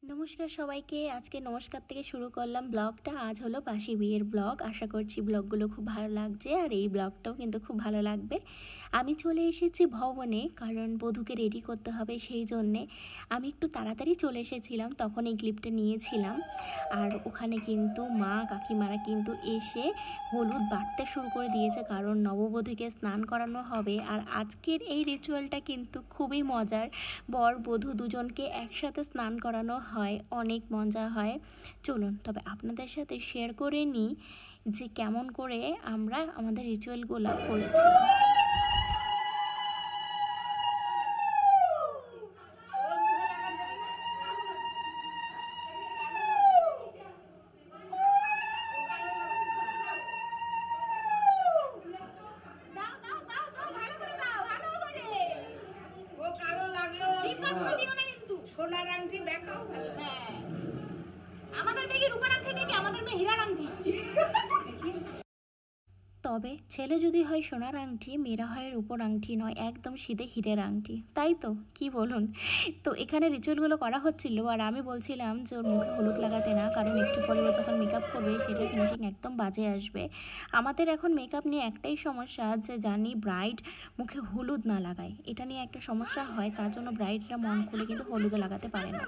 নমস্কার সবাইকে। আজকে নমস্কার থেকে শুরু করলাম ব্লগটা। আজ হলো বাসি বিয়ের ব্লগ। আশা করছি ব্লগগুলো খুব ভালো লাগছে আর এই ব্লগটাও কিন্তু খুব ভালো লাগবে। আমি চলে এসেছি ভবনে, কারণ বধূকে রেডি করতে হবে, সেই জন্যে আমি একটু তাড়াতাড়ি চলে এসেছিলাম, তখন এই ক্লিপটা নিয়েছিলাম। আর ওখানে কিন্তু মা কাকিমারা কিন্তু এসে হলুদ বাটতে শুরু করে দিয়েছে, কারণ নববধূকে স্নান করানো হবে। আর আজকের এই রিচুয়ালটা কিন্তু খুবই মজার। বর বধূ দুজনকে একসাথে স্নান করানো হয়, অনেক মজা হয়। চলুন তবে আপনাদের সাথে শেয়ার করে নিই যে কেমন করে আমরা আমাদের রিচুয়ালগুলো করেছিলাম। সোনার আংটি দেখাও ভালো। হ্যাঁ, আমাদের মেয়ে রূপার আংটি নেই, আমাদের মেয়ে হীরার আংটি। তবে ছেলে যদি হয় সোনার আংটি, মেয়েরা হয় রূপোর আংটি নয়, একদম সিধে হীরের আংটি, তাই তো কি বলুন। তো এখানে রিচুয়ালগুলো করা হচ্ছিল আর আমি বলছিলাম যে ওর মুখে হলুদ লাগাতে না, কারণ একটু পরে ও যখন মেকআপ করবে সেটার ফিনিশিং একদম বাজে আসবে। আমাদের এখন মেকআপ নিয়ে একটাই সমস্যা, যে জানি ব্রাইড মুখে হলুদ না লাগায়, এটা নিয়ে একটা সমস্যা হয়, তার জন্য ব্রাইডরা মন খুলে কিন্তু হলুদও লাগাতে পারে না।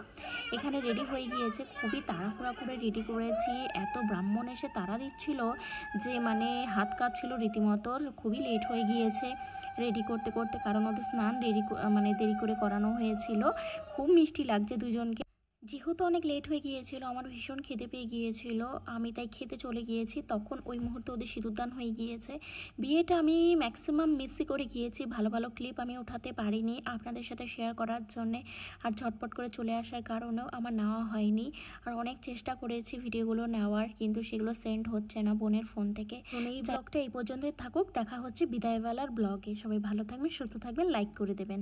এখানে রেডি হয়ে গিয়েছে, খুবই তাড়াহুড়া করে রেডি করেছি। এত ব্রাহ্মণ এসে তাড়া দিচ্ছিল যে মানে হাত কাঁপছিল রীতিমতো, খুবই লেট হয়ে গিয়েছে রেডি করতে করতে, কারণ ওদের স্নান দেরি করে করানো হয়েছিল। খুব মিষ্টি লাগছে দুজনকে। যেহেতু অনেক লেট হয়ে গিয়েছিল, আমার ভীষণ খিদে পেয়ে গিয়েছিল, আমি তাই খেতে চলে গিয়েছি। তখন ওই মুহূর্তে ওদের সিঁদুরদান হয়ে গিয়েছে। বিয়েটা আমি ম্যাক্সিমাম মিসই করে গিয়েছি, ভালো ভালো ক্লিপ আমি ওঠাতে পারিনি আপনাদের সাথে শেয়ার করার জন্যে। আর ঝটপট করে চলে আসার কারণেও আমার নেওয়া হয়নি। আর অনেক চেষ্টা করেছি ভিডিওগুলো নেওয়ার, কিন্তু সেগুলো সেন্ড হচ্ছে না বোনের ফোন থেকে। এই ব্লগটা এই পর্যন্তই থাকুক, দেখা হচ্ছে বিদায়বেলার ব্লগে। সবাই ভালো থাকবেন, সুস্থ থাকবেন, লাইক করে দেবেন।